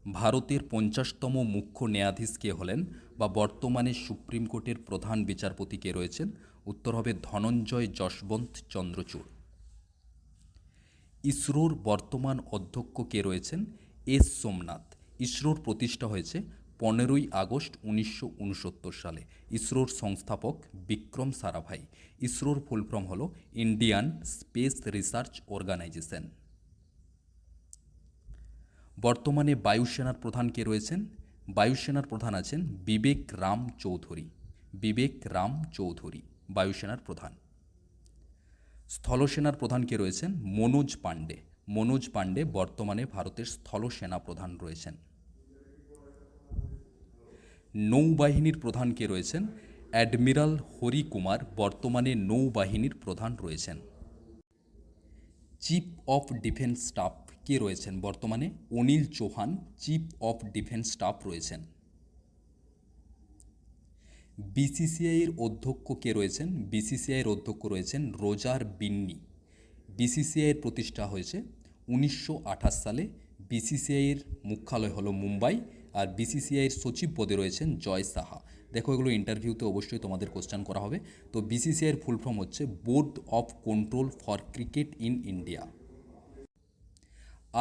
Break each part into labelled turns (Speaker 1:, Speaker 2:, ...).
Speaker 1: ভারতের 50তম মুখ্য ন্যায়াধীশ কে হলেন বা বর্তমানে সুপ্রিম কোর্টের প্রধান বিচারপতি কে রয়েছেন? উত্তর হবে ধনঞ্জয় যশবন্ত চন্দ্রচূড়। ইসরোর বর্তমান অধ্যক্ষ কে রয়েছেন? এস সোমনাথ। ইসরোর প্রতিষ্ঠা হয়েছে 15ই আগস্ট 1969 সালে। ইসরোর সংস্থাপক বিক্রম সারাভাই। ইসরোর ফুল ফর্ম হল ইন্ডিয়ান স্পেস রিসার্চ অর্গানাইজেশন। বর্তমানে বায়ুসেনার প্রধান কে রয়েছেন? বায়ুসেনার প্রধান আছেন বিবেক রাম চৌধুরী। বিবেক রাম চৌধুরী বায়ুসেনার প্রধান। স্থলসেনার প্রধান কে রয়েছেন? মনোজ পাণ্ডে। মনোজ পাণ্ডে বর্তমানে ভারতের স্থলসেনা প্রধান রয়েছেন। নৌবাহিনীর প্রধান কে রয়েছেন? অ্যাডমিরাল হরি কুমার বর্তমানে নৌবাহিনীর প্রধান রয়েছেন। চিফ অফ ডিফেন্স স্টাফ কে রয়েছেন বর্তমানে? Anil Chauhan chief of defence staff রয়েছেন। বিসিসিআইয়ের অধ্যক্ষ কে রয়েছেন? বিসিসিআইয়ের অধ্যক্ষ রয়েছেন রোজার বিন্নি। বিসিসিআইয়ের প্রতিষ্ঠা হয়েছে 1928 সালে। বিসিসিআইয়ের মুখ্যালয় হলো মুম্বাই, আর বিসিসিআইয়ের সচিব পদে রয়েছেন জয় সাহা। দেখো, এগুলো ইন্টারভিউতে অবশ্যই তোমাদের কোশ্চেন করা হবে। তো বিসিসিআইয়ের ফুল ফর্ম হচ্ছে board of control for cricket in India.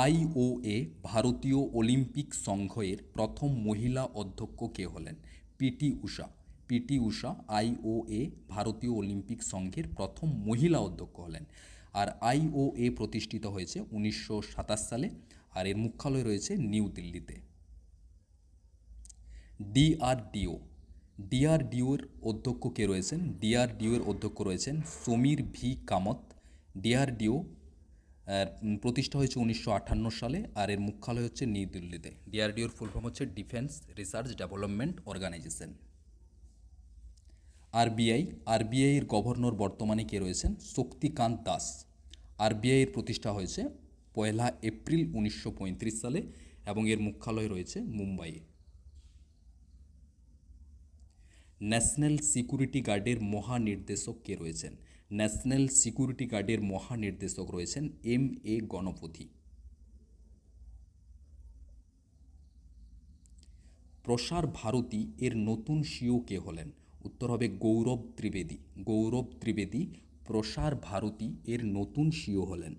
Speaker 1: IOA ভারতীয় অলিম্পিক সংঘের প্রথম মহিলা অধ্যক্ষ কে হলেন? পিটি ঊষা। পিটি ঊষা আইওএ ভারতীয় অলিম্পিক সংঘের প্রথম মহিলা অধ্যক্ষ হলেন। আর আইওএ প্রতিষ্ঠিত হয়েছে 1927 সালে, আর এর মুখ্যালয় রয়েছে নিউ দিল্লিতে। ডিআরডিও। ডিআরডিওর অধ্যক্ষ কে রয়েছেন? ডিআরডিওর অধ্যক্ষ রয়েছেন সমীর ভি কামত। ডিআরডিও প্রতিষ্ঠা হয়েছে 1958 সালে, আর এর মুখ্যালয় হচ্ছে নিউ দিল্লিতে। ডিআরডিওর ফুল ফর্ম হচ্ছে defence research development organisation. RBI. আরবিআইয়ের গভর্নর বর্তমানে কে রয়েছেন? শক্তিকান্ত দাস। আরবিআইয়ের প্রতিষ্ঠা হয়েছে 1 এপ্রিল 1935 সালে, এবং এর মুখ্যালয় রয়েছে মুম্বাইয়ে। ন্যাশনাল সিকিউরিটি গার্ডের মহানির্দেশক কে রয়েছেন? ন্যাশনাল সিকিউরিটি গার্ডের মহানির্দেশক রয়েছেন এম.এ. গণপতি। প্রসার ভারতী এর নতুন সিইও কে হলেন? উত্তর হবে গৌরব ত্রিবেদী। গৌরব ত্রিবেদী প্রসার ভারতী এর নতুন সিইও হলেন।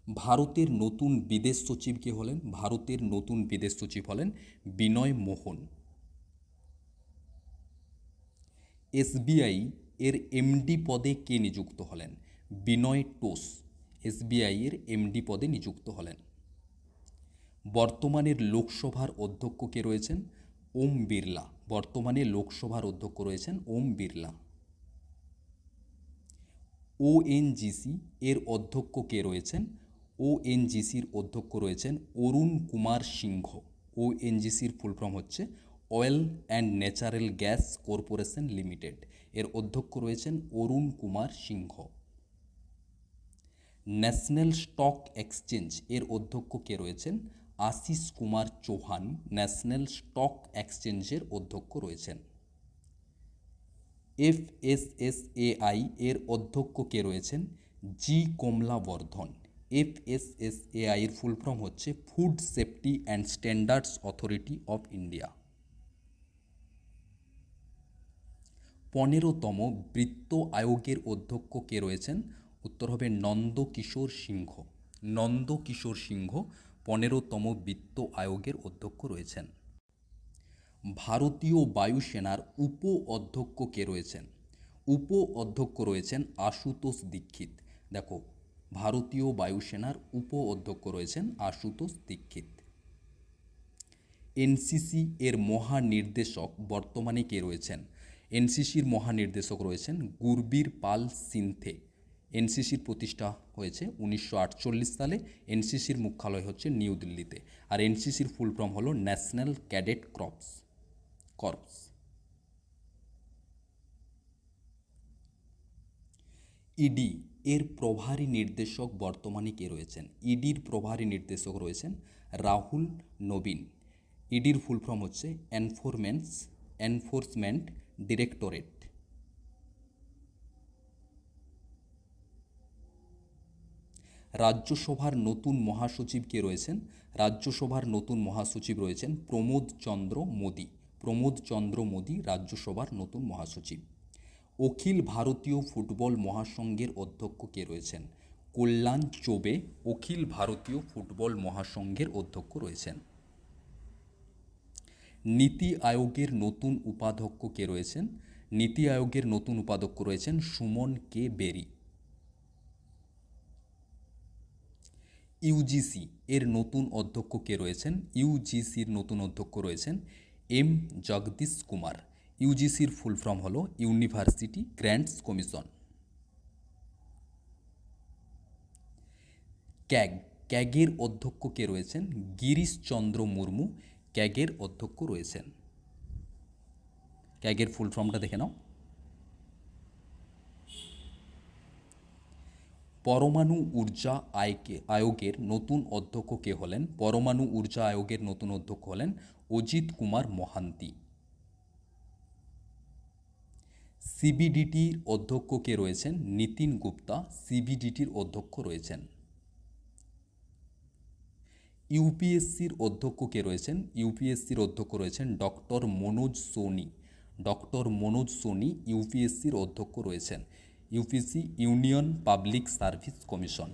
Speaker 1: ভারতের নতুন বিদেশ সচিব কে হলেন? ভারতের নতুন বিদেশ সচিব হলেন বিনয় মোহন। এসবিআই এর এমডি পদে কে নিযুক্ত হলেন? বিনয় টোস। এসবিআই এর এমডি পদে নিযুক্ত হলেন। বর্তমানের লোকসভার অধ্যক্ষ কে রয়েছেন? ওম বিড়লা। বর্তমানে লোকসভার অধ্যক্ষ রয়েছেন ওম বিড়লা। ওএনজিসি এর অধ্যক্ষ কে রয়েছেন? ওএনজিসির অধ্যক্ষ রয়েছেন অরুণ কুমার সিংহ। ওএনজিসির ফুল ফর্ম হচ্ছে oil and natural gas corporation limited. এর অধ্যক্ষ রয়েছেন অরুণ কুমার সিংহ। ন্যাশনাল স্টক এক্সচেঞ্জ এর অধ্যক্ষ কে রয়েছেন? আশিস কুমার চৌহান ন্যাশনাল স্টক এক্সচেঞ্জের অধ্যক্ষ রয়েছেন। এফএসএসএআই এর অধ্যক্ষ কে রয়েছেন? জি কমলাবর্ধন। এফএসএসএআই এর ফুল ফর্ম হচ্ছে food safety and standards authority of India. 15তম বৃত্ত আয়োগের অধ্যক্ষ কে রয়েছেন? উত্তর হবে নন্দকিশোর সিংহ। নন্দকিশোর সিংহ 15তম বৃত্ত আয়োগের অধ্যক্ষ রয়েছেন। ভারতীয় বায়ুসেনার উপ অধ্যক্ষ কে রয়েছেন? উপ অধ্যক্ষ রয়েছেন আশুতোষ দীক্ষিত। দেখো, ভারতীয় বায়ুসেনার উপ অধ্যক্ষ রয়েছেন আশুতোষ দীক্ষিত। এনসিসি এর মহানির্দেশক বর্তমানে কে রয়েছেন? এনসিসির মহানির্দেশক রয়েছেন গুরবীর পাল সিনথে। এনসিসির প্রতিষ্ঠা হয়েছে 1948 সালে। এনসিসির মুখ্যালয় হচ্ছে নিউ দিল্লিতে, আর এনসিসির ফুল ফর্ম হলো ন্যাশনাল ক্যাডেট কর্পস। ইডি এর প্রভারী নির্দেশক বর্তমানে কে রয়েছেন? ইডির প্রভারী নির্দেশক রয়েছেন রাহুল নবীন। ইডির ফুল ফর্ম হচ্ছে এনফোর্সমেন্ট ডিরেক্টরেট। রাজ্যসভার নতুন মহাসচিব কে রয়েছেন? রাজ্যসভার নতুন মহাসচিব রয়েছেন প্রমোদ চন্দ্র মোদী। প্রমোদ চন্দ্র মোদী রাজ্যসভার নতুন মহাসচিব। অখিল ভারতীয় ফুটবল মহাসংঘের অধ্যক্ষ কে রয়েছেন? কল্যাণ চৌবে অখিল ভারতীয় ফুটবল মহাসংঘের অধ্যক্ষ রয়েছেন। নীতি আয়োগের নতুন উপাধ্যক্ষ কে রয়েছেন? নীতি আয়োগের নতুন উপাধ্যক্ষ রয়েছেন সুমন কে বেরি। ইউজিসি এর নতুন অধ্যক্ষ কে রয়েছেন? ইউজিসির নতুন অধ্যক্ষ রয়েছেন এম জগদীশ কুমার। ইউজিসির ফুল ফর্ম হল ইউনিভার্সিটি গ্র্যান্টস কমিশন। ক্যাগের অধ্যক্ষ কে রয়েছেন? গিরিশ চন্দ্র মুর্মু ক্যাগের অধ্যক্ষ রয়েছেন। ক্যাগের ফুল ফর্মটা দেখে নাও। পরমাণু ঊর্জা আয়োগের নতুন অধ্যক্ষ কে হলেন? পরমাণু ঊর্জা আয়োগের নতুন অধ্যক্ষ হলেন অজিত কুমার মহান্তি। সিবিডিটির অধ্যক্ষ কে রয়েছেন? নিতিন গুপ্তা সিবিডিটির অধ্যক্ষ রয়েছেন। ইউপিএসসির অধ্যক্ষ কে রয়েছেন? ইউপিএসসির অধ্যক্ষ রয়েছেন ডক্টর মনোজ সোনি। ডক্টর মনোজ সোনি ইউপিএসসির অধ্যক্ষ রয়েছেন। UPSC union public service commission.